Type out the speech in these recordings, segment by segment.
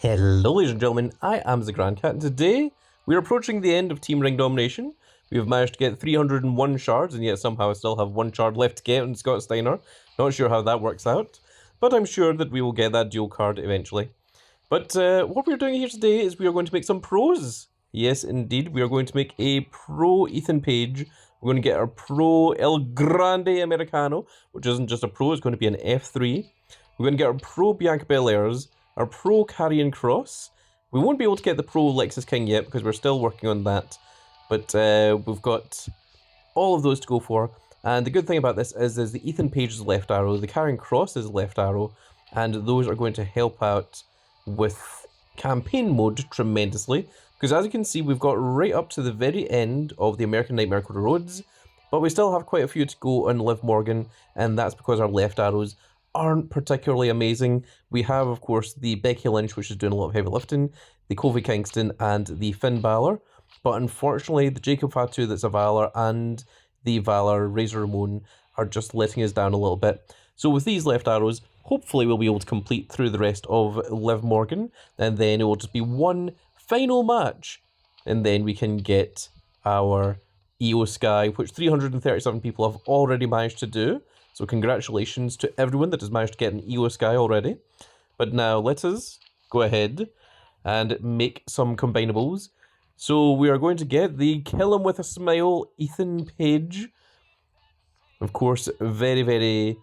Hello ladies and gentlemen, I am the Grand Cat, and today we are approaching the end of Team Ring Domination. We have managed to get 301 shards, and yet somehow I still have 1 shard left to get on Scott Steiner. Not sure how that works out, but I'm sure that we will get that dual card eventually. But what we're doing here today is we are going to make some pros. Yes, indeed, we are going to make a pro Ethan Page. We're going to get our pro El Grande Americano, which isn't just a pro, it's going to be an F3. We're going to get our pro Bianca Belairs, our pro Karrion Kross. We won't be able to get the pro Lexus King yet because we're still working on that, but we've got all of those to go for. And the good thing about this is the Ethan Page is left arrow, the Karrion Kross is left arrow, and those are going to help out with campaign mode tremendously, because as you can see we've got right up to the very end of the American Nightmare Code Roads, but we still have quite a few to go on Liv Morgan, and that's because our left arrows aren't particularly amazing. We have, of course, the Becky Lynch, which is doing a lot of heavy lifting, the Kofi Kingston, and the Finn Balor. But unfortunately, the Jacob Fatu that's a Valor and the Valor Razor Ramon are just letting us down a little bit. So with these left arrows, hopefully we'll be able to complete through the rest of Liv Morgan, and then it will just be one final match, and then we can get our EO Sky, which 337 people have already managed to do. So congratulations to everyone that has managed to get an EO Sky already. But now let us go ahead and make some combinables. So we are going to get the Kill Him With a Smile Ethan Page. Of course, very, very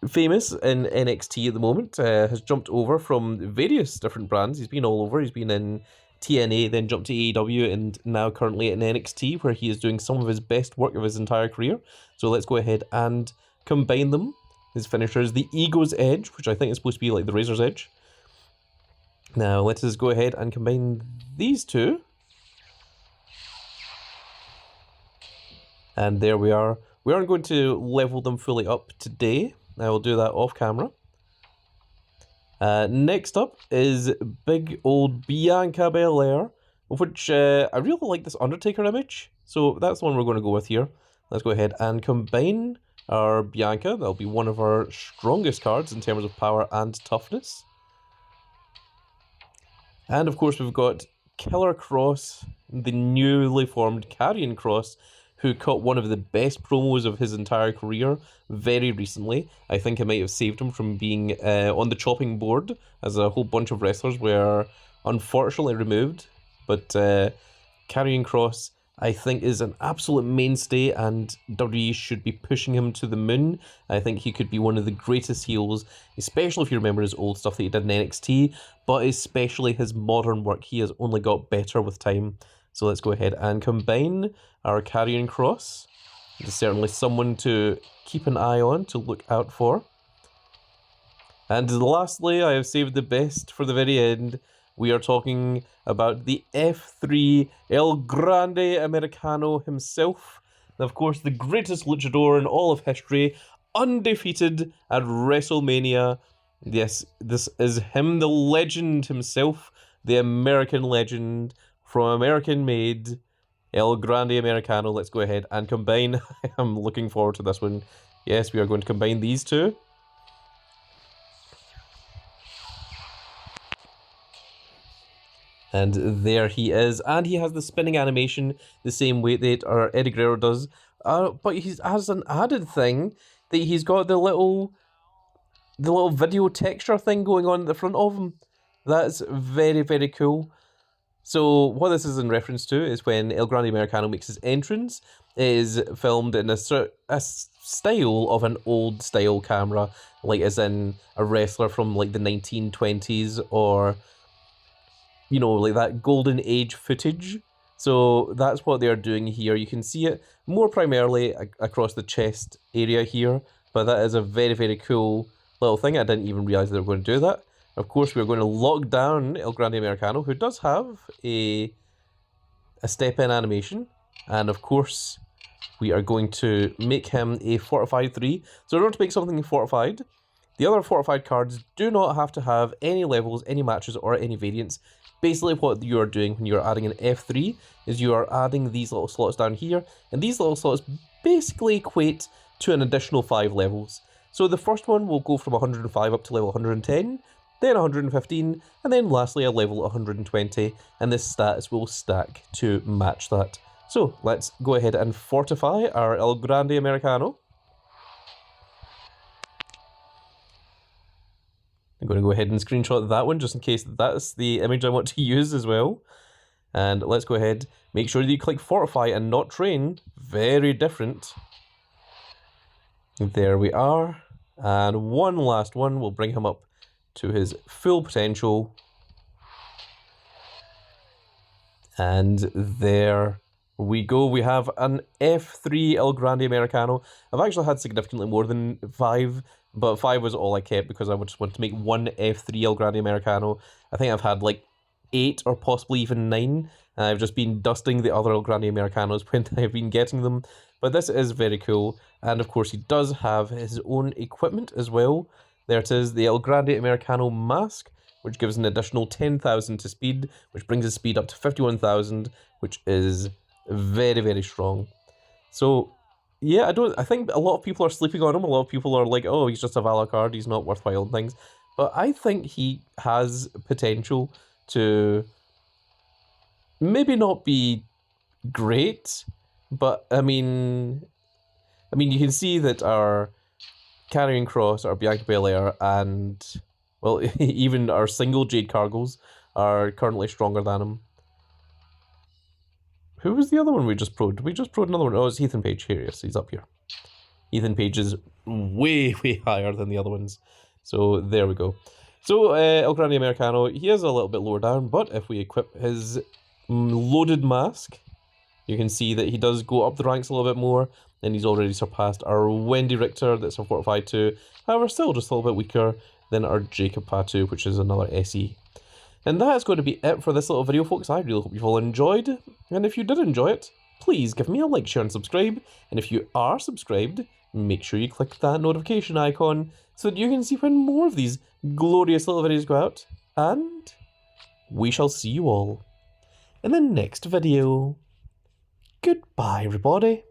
famous in NXT at the moment. Has jumped over from various different brands. He's been all over. He's been in TNA, then jumped to AEW, and now currently in NXT, where he is doing some of his best work of his entire career. So let's go ahead and combine them. His finishers, the Ego's Edge, which I think is supposed to be like the Razor's Edge. Now let us go ahead and combine these two. And there we are. We aren't going to level them fully up today. I will do that off camera. Next up is big old Bianca Belair, which I really like this Undertaker image, so that's the one we're going to go with here. Let's go ahead and combine our Bianca. That'll be one of our strongest cards in terms of power and toughness. And of course we've got Killer Kross, the newly formed Karrion Kross, who cut one of the best promos of his entire career very recently. I think it might have saved him from being on the chopping board, as a whole bunch of wrestlers were unfortunately removed. But Karrion Kross, I think, is an absolute mainstay, and WWE should be pushing him to the moon. I think he could be one of the greatest heels, especially if you remember his old stuff that he did in NXT, but especially his modern work. He has only got better with time. So let's go ahead and combine our Karrion Kross. It's certainly someone to keep an eye on, to look out for. And lastly, I have saved the best for the very end. We are talking about the F3 El Grande Americano himself. And of course, the greatest luchador in all of history, undefeated at Wrestlemania. Yes, this is him, the legend himself, the American legend, from American Made, El Grande Americano. Let's go ahead and combine. I'm looking forward to this one. Yes, we are going to combine these two. And there he is. And he has the spinning animation the same way that our Eddie Guerrero does. But he has an added thing that he's got the little video texture thing going on at the front of him. That's very, very cool. So what this is in reference to is when El Grande Americano makes his entrance, it is filmed in a style of an old style camera, like as in a wrestler from like the 1920s, or, you know, like that golden age footage. So that's what they're doing here. You can see it more primarily across the chest area here, but that is a very, very cool little thing. I didn't even realize they were going to do that. Of course, we're going to lock down El Grande Americano, who does have a step-in animation. And of course, we are going to make him a Fortified 3. So in order to make something fortified, the other fortified cards do not have to have any levels, any matches, or any variants. Basically, what you are doing when you're adding an F3 is you are adding these little slots down here, and these little slots basically equate to an additional 5 levels. So the first one will go from 105 up to level 110. then 115, and then lastly a level 120, and this status will stack to match that. So let's go ahead and fortify our El Grande Americano. I'm going to go ahead and screenshot that one just in case that's the image I want to use as well. And let's go ahead, make sure that you click Fortify and not Train. Very different. There we are. And one last one will bring him up to his full potential. And there we go. We have an F3 El Grande Americano. I've actually had significantly more than 5, but 5 was all I kept because I just wanted to make one F3 El Grande Americano. I think I've had like 8 or possibly even 9. And I've just been dusting the other El Grande Americanos when I've been getting them. But this is very cool. And of course he does have his own equipment as well. There it is, the El Grande Americano mask, which gives an additional 10,000 to speed, which brings his speed up to 51,000, which is very, very strong. So yeah, I think a lot of people are sleeping on him. A lot of people are like, oh, he's just a Valor card, he's not worthwhile and things. But I think he has potential to maybe not be great, but I mean you can see that our Karrion Kross, our Bianca Belair, and well, even our single Jade Cargos are currently stronger than him. Who was the other one we just proed? Did we just proed another one? Oh, it's Ethan Page. Here he is. He's up here. Ethan Page is way, way higher than the other ones. So there we go. So El Grande Americano, he is a little bit lower down, but if we equip his loaded mask, you can see that he does go up the ranks a little bit more, and he's already surpassed our Wendy Richter that's a Fortified 2, however still just a little bit weaker than our Jacob Patu, which is another SE. And that is going to be it for this little video, folks. I really hope you've all enjoyed, and if you did enjoy it, please give me a like, share and subscribe, and if you are subscribed, make sure you click that notification icon so that you can see when more of these glorious little videos go out, and we shall see you all in the next video. Goodbye, everybody.